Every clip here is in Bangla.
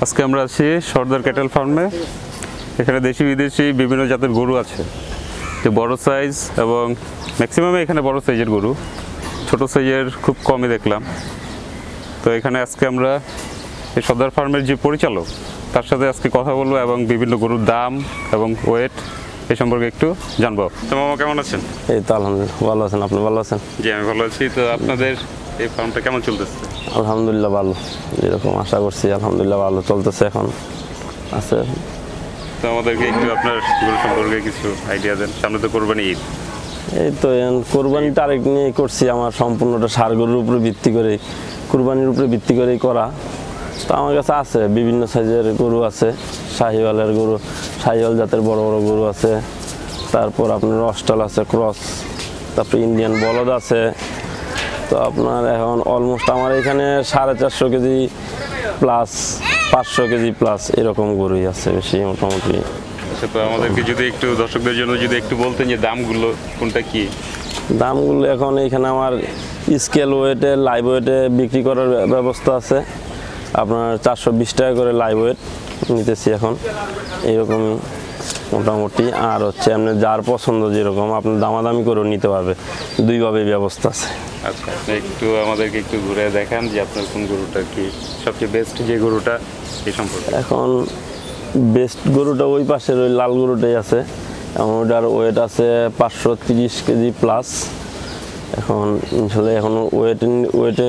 আজকে আমরা আছি সর্দার ক্যাটেল ফার্মে। এখানে দেশি বিদেশি বিভিন্ন জাতের গরু আছে, যে বড় সাইজ এবং ম্যাক্সিমামে এখানে বড় সাইজের গরু, ছোট সাইজের খুব কমই দেখলাম। তো এখানে আজকে আমরা এই সর্দার ফার্মের যে পরিচালক তার সাথে আজকে কথা বলবো এবং বিভিন্ন গরুর দাম এবং ওয়েট এ সম্পর্কে একটু জানবো। তো মামা কেমন আছেন? এই তো আলহামদুলিল্লাহ ভালো আছেন, আপনি ভালো আছেন? জি আমি ভালো আছি। তো আপনাদের এই ফার্মটা কেমন চলতেছে? আলহামদুলিল্লাহ ভালো, যেরকম আশা করছি আলহামদুলিল্লাহ ভালো চলতেছে এখন আছে। তো আমাদেরকে একটু আপনার গরু সম্পর্কে কিছু আইডিয়া দেন, সামনে তো কোরবানি ঈদ। এই তো কোরবানি তারিখ নিয়ে করছি, আমার সম্পূর্ণটা ষাঁড় গরুর উপরে ভিত্তি করে, কোরবানির উপরে ভিত্তি করেই করা। তো আমার কাছে আছে বিভিন্ন সাইজের গরু আছে, শাহিওয়ালের গরু, শাহিওয়াল জাতের বড় বড় গরু আছে, তারপর আপনার অস্টাল আছে ক্রস, তারপর ইন্ডিয়ান বলদ আছে। তো আপনার এখন অলমোস্ট আমার এখানে 450 কেজি প্লাস 500 কেজি প্লাস এরকম গরুই আছে বেশি মোটামুটি। আচ্ছা, তো আমাদেরকে যদি একটু দর্শকদের জন্য যদি একটু বলতেন যে দামগুলো কোনটা কি? দামগুলো এখন এখানে আমার স্কেল ওয়েটে লাইভ ওয়েটে বিক্রি করার ব্যবস্থা আছে। আপনার 420 টাকা করে লাইভ ওয়েট নিতেছি এখন এইরকমই মোটামুটি। আর হচ্ছে আপনি যার পছন্দ যেরকম আপনি দামাদামি করেও নিতে পারবে, দুইভাবে ব্যবস্থা আছে। আচ্ছা, একটু আমাদেরকে একটু ঘুরে দেখান যে আপনার কোন গরুটা কি সবচেয়ে বেস্ট, যে গরুটা এই সম্পর্কে। এখন বেস্ট গরুটা ওই পাশের ওই লাল গরুটাই আছে, এবং ওটার ওয়েট আছে 530 কেজি প্লাস। এখন ইনশাল্লাহ এখন ওয়েটে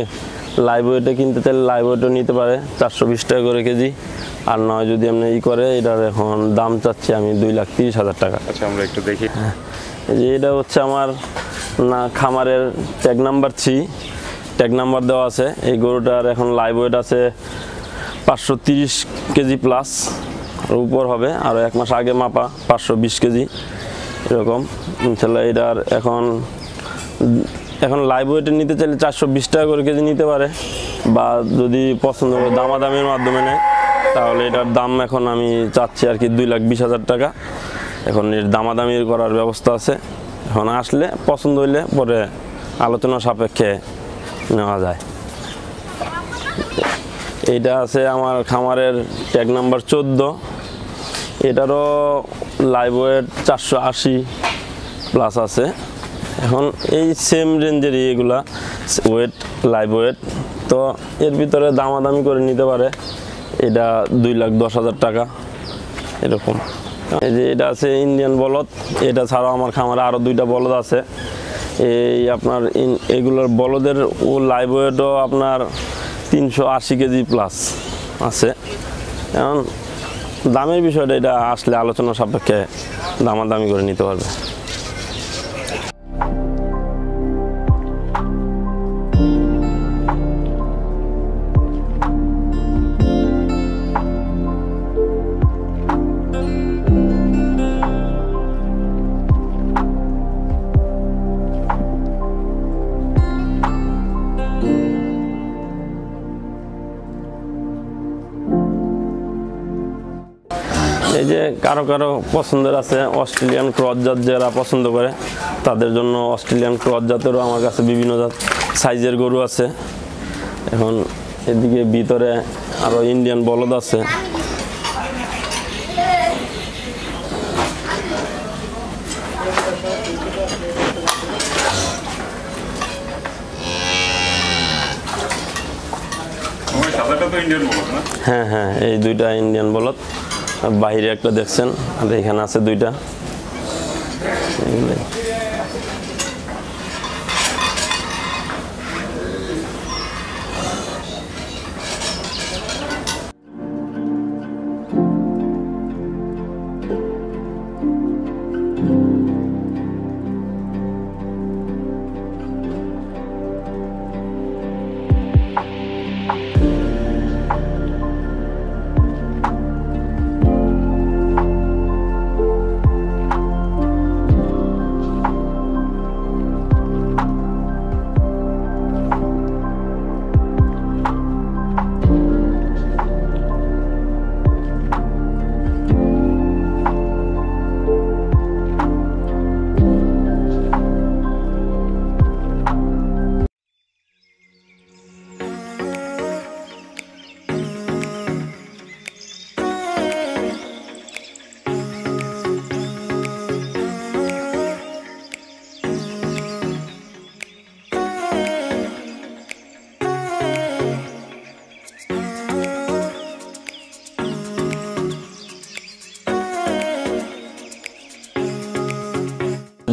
লাইভ ওয়েটে কিনতে চাইলে লাইভ ওয়েটও নিতে পারে 420 টাকা করে কেজি। আর নয় যদি আপনি করে এটার এখন দাম চাচ্ছি আমি 2,30,000 টাকা। আচ্ছা, আমরা একটু দেখি। যে এটা হচ্ছে আমার না খামারের ট্যাগ নাম্বার 3, ট্যাগ নাম্বার দেওয়া আছে। এই গরুটার এখন লাইভ ওয়েট আছে 530 কেজি প্লাস, আর উপর হবে। আরও 1 মাস আগে মাপা 520 কেজি এরকম। ইনশাল্লাহ এটার এখন লাইভ ওয়েটে নিতে চাইলে 420 টাকা করে কেজি নিতে পারে, বা যদি পছন্দ করে দামাদামির মাধ্যমে নেয় তাহলে এটার দাম এখন আমি চাচ্ছি আর কি 2,20,000 টাকা। এখন এর দামাদামি করার ব্যবস্থা আছে, এখন আসলে পছন্দ হইলে পরে আলোচনা সাপেক্ষে নেওয়া যায়। এইটা আছে আমার খামারের ট্যাগ নাম্বার 14, এটারও লাইভ ওয়েট 480 প্লাস আছে। এখন এই সেম রেঞ্জেরই এগুলা ওয়েট লাইভ ওয়েট, তো এর ভিতরে দামাদামি করে নিতে পারে। এটা 2,10,000 টাকা এরকম। এই যে এটা আছে ইন্ডিয়ান বলদ, এটা ছাড়াও আমার খামারে আরও 2টা বলদ আছে। এই আপনার এগুলোর বলদের ও লাইভ ওয়েটও আপনার 380 কেজি প্লাস আছে। এখন দামের বিষয়টা এটা আসলে আলোচনা সাপেক্ষে দামাদামি করে নিতে পারবে। এই যে কারো কারো পছন্দের আছে অস্ট্রেলিয়ান ক্রস জাত, যারা পছন্দ করে তাদের জন্য অস্ট্রেলিয়ান ক্রস জাতেরও আমার কাছে বিভিন্ন জাত সাইজের গরু আছে। এখন এদিকে ভিতরে আরও ইন্ডিয়ান বলদ আছে। হ্যাঁ হ্যাঁ, এই 2টা ইন্ডিয়ান বলদ, বাইরে একটা দেখছেন আর এখানে আছে 2টা।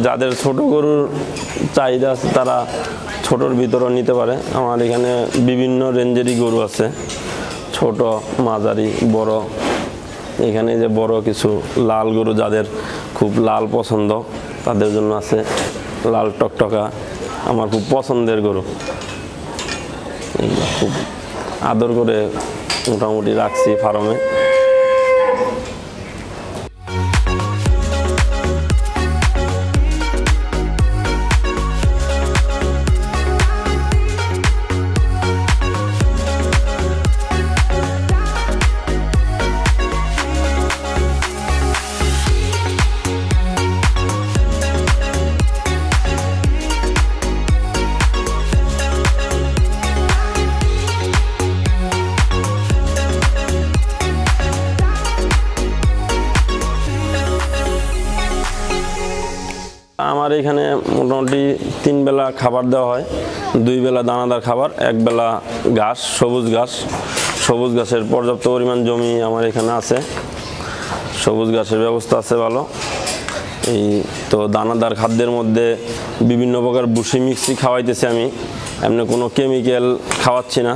যাদের ছোট গরুর চাহিদা আছে তারা ছোটোর ভিতরেও নিতে পারে। আমার এখানে বিভিন্ন রেঞ্জেরই গরু আছে, ছোট, মাঝারি, বড়। এখানে যে বড় কিছু লাল গরু, যাদের খুব লাল পছন্দ তাদের জন্য আছে লাল টকটকা, আমার খুব পছন্দের গরু। এগুলো খুব আদর করে মোটামুটি রাখছি ফার্মে। আমার এখানে মোটামুটি 3 বেলা খাবার দেওয়া হয়, 2 বেলা দানাদার খাবার, 1 বেলা ঘাস, সবুজ ঘাস। সবুজ ঘাসের পর্যাপ্ত পরিমাণ জমি আমার এখানে আছে, সবুজ ঘাসের ব্যবস্থা আছে ভালো। এই তো দানাদার খাদ্যের মধ্যে বিভিন্ন প্রকার ভুসি মিক্সি খাওয়াইতেছি আমি, এমনি কোনো কেমিক্যাল খাওয়াচ্ছি না,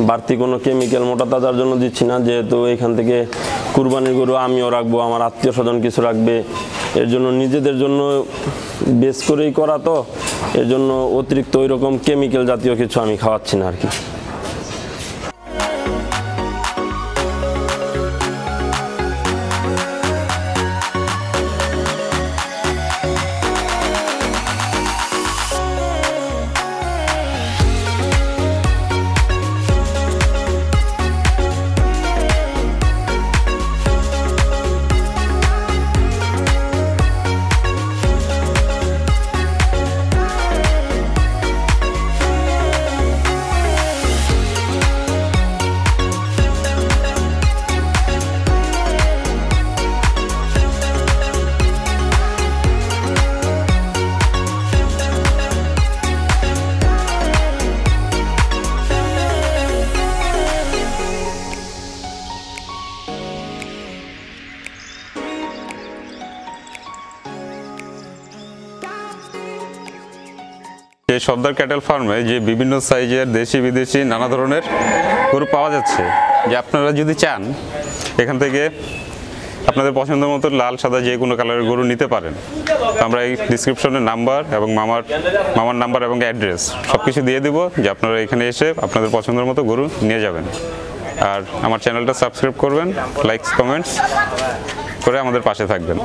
বাড়তি কোনো কেমিক্যাল মোটা তাজার জন্য দিচ্ছি না। যেহেতু এখান থেকে কুরবানির গরু আমিও রাখবো, আমার আত্মীয় স্বজন কিছু রাখবে, এর জন্য নিজেদের জন্য বেশ করেই করা, তো এর জন্য অতিরিক্ত ওই রকম কেমিক্যাল জাতীয় কিছু আমি খাওয়াচ্ছি না আর কি। এই সর্দার ক্যাটেল ফার্মে যে বিভিন্ন সাইজের দেশি বিদেশি নানা ধরনের গরু পাওয়া যাচ্ছে, যে আপনারা যদি চান এখান থেকে আপনাদের পছন্দ মতো লাল সাদা যে কোনো কালারের গরু নিতে পারেন। আমরা এই ডিসক্রিপশনে নাম্বার এবং মামার নাম্বার এবং অ্যাড্রেস সব কিছু দিয়ে দেবো, যে আপনারা এখানে এসে আপনাদের পছন্দের মতো গরু নিয়ে যাবেন। আর আমার চ্যানেলটা সাবস্ক্রাইব করবেন, লাইকস কমেন্টস করে আমাদের পাশে থাকবেন।